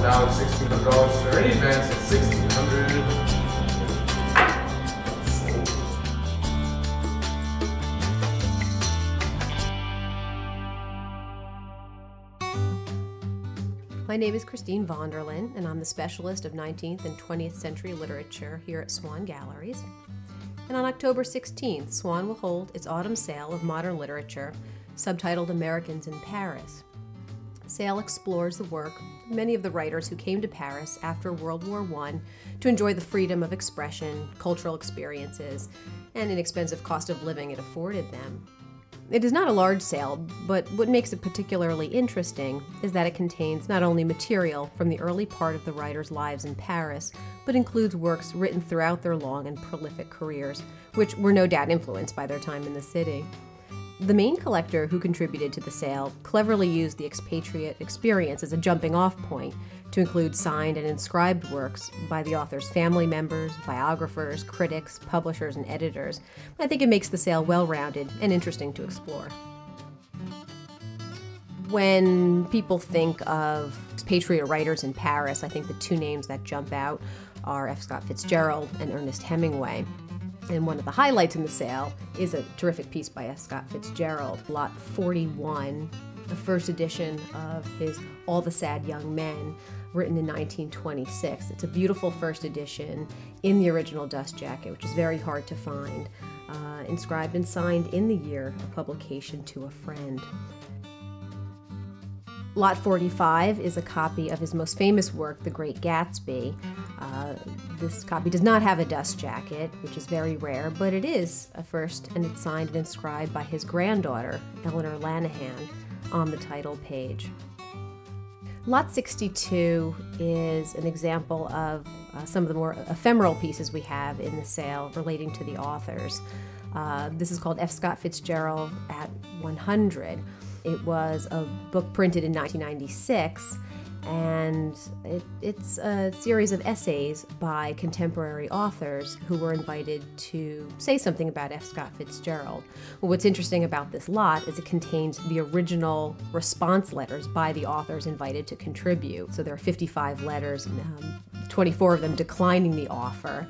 now at $1,600, sir. Any advance at $1,600. My name is Christine von der Linn, and I'm the specialist of 19th and 20th century literature here at Swann Galleries. And on October 16th, Swann will hold its autumn sale of modern literature, subtitled Americans in Paris. The sale explores the work of many of the writers who came to Paris after World War I to enjoy the freedom of expression, cultural experiences, and inexpensive cost of living it afforded them. It is not a large sale, but what makes it particularly interesting is that it contains not only material from the early part of the writers' lives in Paris, but includes works written throughout their long and prolific careers, which were no doubt influenced by their time in the city. The main collector who contributed to the sale cleverly used the expatriate experience as a jumping-off point to include signed and inscribed works by the author's family members, biographers, critics, publishers, and editors. I think it makes the sale well-rounded and interesting to explore. When people think of expatriate writers in Paris, I think the two names that jump out are F. Scott Fitzgerald and Ernest Hemingway. And one of the highlights in the sale is a terrific piece by F. Scott Fitzgerald, Lot 41, the first edition of his All the Sad Young Men, written in 1926. It's a beautiful first edition in the original dust jacket, which is very hard to find, inscribed and signed in the year of publication to a friend. Lot 45 is a copy of his most famous work, The Great Gatsby. This copy does not have a dust jacket, which is very rare, but it is a first, and it's signed and inscribed by his granddaughter, Eleanor Lanahan, on the title page. Lot 62 is an example of some of the more ephemeral pieces we have in the sale relating to the authors. This is called F. Scott Fitzgerald at 100. It was a book printed in 1996, and it's a series of essays by contemporary authors who were invited to say something about F. Scott Fitzgerald. Well, what's interesting about this lot is it contains the original response letters by the authors invited to contribute. So there are 55 letters, 24 of them declining the offer.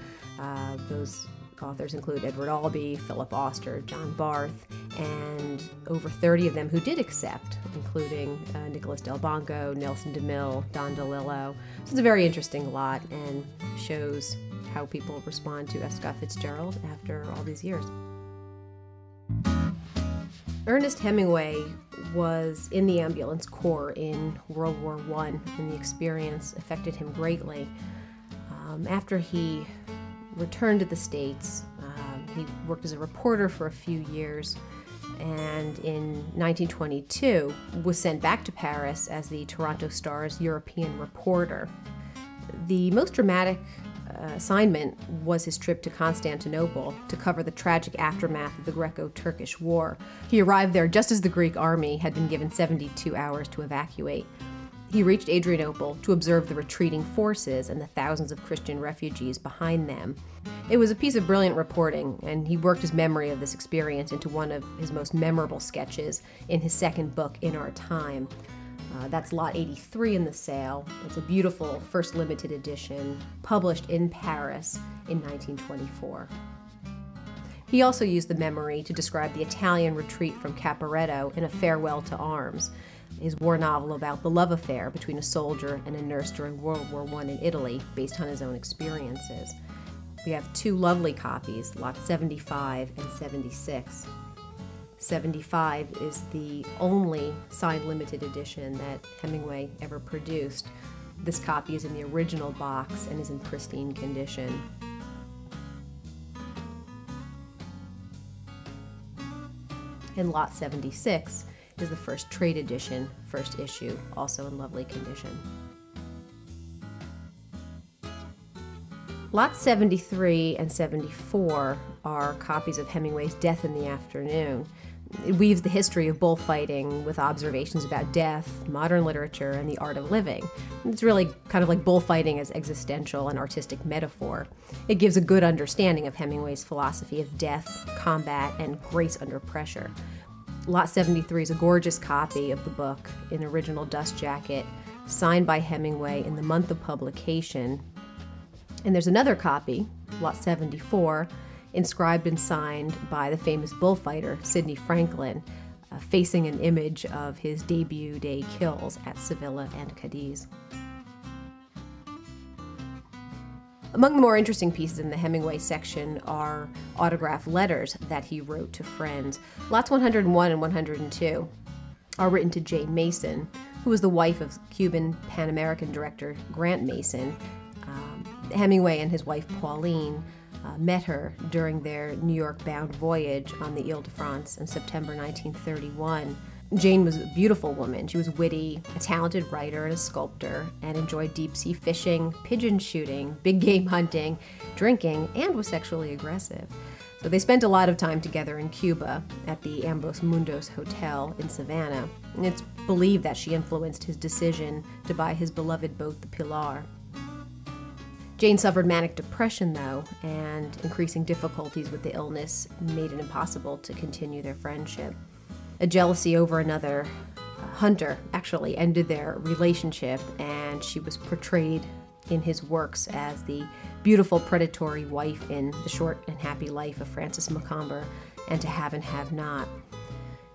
Those authors include Edward Albee, Philip Auster, John Barth, and over 30 of them who did accept, including Nicholas Del Bonco, Nelson DeMille, Don DeLillo. So it's a very interesting lot and shows how people respond to F. Scott Fitzgerald after all these years. Ernest Hemingway was in the ambulance corps in World War I, and the experience affected him greatly. After he returned to the States, he worked as a reporter for a few years, and in 1922 was sent back to Paris as the Toronto Star's European reporter. The most dramatic assignment was his trip to Constantinople to cover the tragic aftermath of the Greco-Turkish War. He arrived there just as the Greek army had been given 72 hours to evacuate. He reached Adrianople to observe the retreating forces and the thousands of Christian refugees behind them. It was a piece of brilliant reporting, and he worked his memory of this experience into one of his most memorable sketches in his second book, In Our Time. That's Lot 83 in the sale. It's a beautiful first limited edition, published in Paris in 1924. He also used the memory to describe the Italian retreat from Caporetto in A Farewell to Arms, his war novel about the love affair between a soldier and a nurse during World War I in Italy, based on his own experiences. We have two lovely copies, Lot 75 and 76. 75 is the only signed limited edition that Hemingway ever produced. This copy is in the original box and is in pristine condition. And Lot 76 is the first trade edition, first issue, also in lovely condition. Lots 73 and 74 are copies of Hemingway's Death in the Afternoon. It weaves the history of bullfighting with observations about death, modern literature, and the art of living. It's really kind of like bullfighting as existential and artistic metaphor. It gives a good understanding of Hemingway's philosophy of death, combat, and grace under pressure. Lot 73 is a gorgeous copy of the book in original dust jacket signed by Hemingway in the month of publication. And there's another copy, Lot 74, inscribed and signed by the famous bullfighter Sidney Franklin, facing an image of his debut day kills at Sevilla and Cadiz. Among the more interesting pieces in the Hemingway section are autograph letters that he wrote to friends. Lots 101 and 102 are written to Jane Mason, who was the wife of Cuban Pan-American director Grant Mason. Hemingway and his wife Pauline met her during their New York-bound voyage on the Ile-de-France in September 1931. Jane was a beautiful woman. She was witty, a talented writer and a sculptor, and enjoyed deep-sea fishing, pigeon shooting, big game hunting, drinking, and was sexually aggressive. So they spent a lot of time together in Cuba at the Ambos Mundos Hotel in Savannah. And it's believed that she influenced his decision to buy his beloved boat, the Pilar. Jane suffered manic depression, though, and increasing difficulties with the illness made it impossible to continue their friendship. A jealousy over another hunter actually ended their relationship, and she was portrayed in his works as the beautiful predatory wife in The Short and Happy Life of Francis Macomber and To Have and Have Not.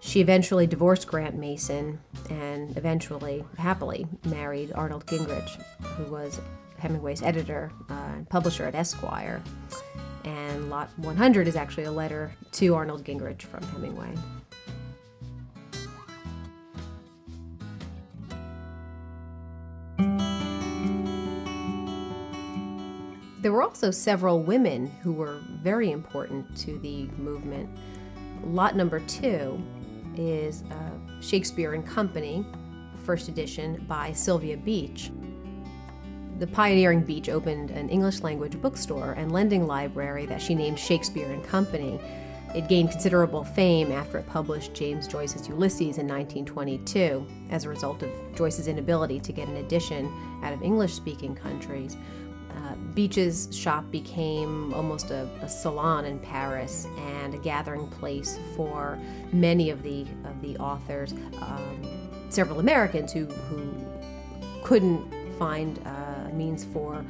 She eventually divorced Grant Mason and eventually, happily, married Arnold Gingrich, who was Hemingway's editor and publisher at Esquire. And Lot 100 is actually a letter to Arnold Gingrich from Hemingway. There were also several women who were very important to the movement. Lot number 2 is Shakespeare and Company, first edition by Sylvia Beach. The pioneering Beach opened an English-language bookstore and lending library that she named Shakespeare and Company. It gained considerable fame after it published James Joyce's Ulysses in 1922, as a result of Joyce's inability to get an edition out of English-speaking countries. Beach's shop became almost a salon in Paris and a gathering place for many of the authors. Several Americans who couldn't find a means for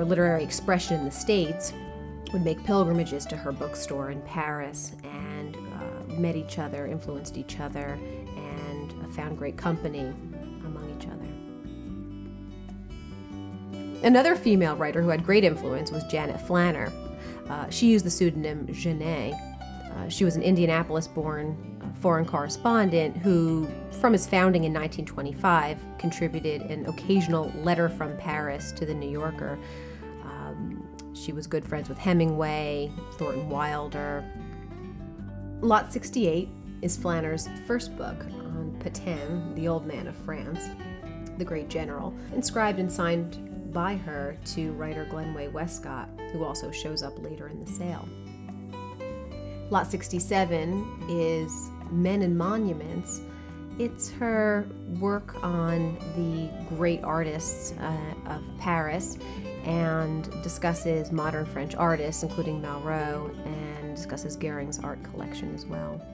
literary expression in the States would make pilgrimages to her bookstore in Paris and met each other, influenced each other, and found great company among each other. Another female writer who had great influence was Janet Flanner. She used the pseudonym Genet. She was an Indianapolis-born foreign correspondent who, from its founding in 1925, contributed an occasional letter from Paris to the New Yorker. She was good friends with Hemingway, Thornton Wilder. Lot 68 is Flanner's first book on Pétain, the old man of France, the great general, inscribed and signed by her to writer Glenway Wescott, who also shows up later in the sale. Lot 67 is Men and Monuments. It's her work on the great artists of Paris and discusses modern French artists, including Malraux, and discusses Gehring's art collection as well.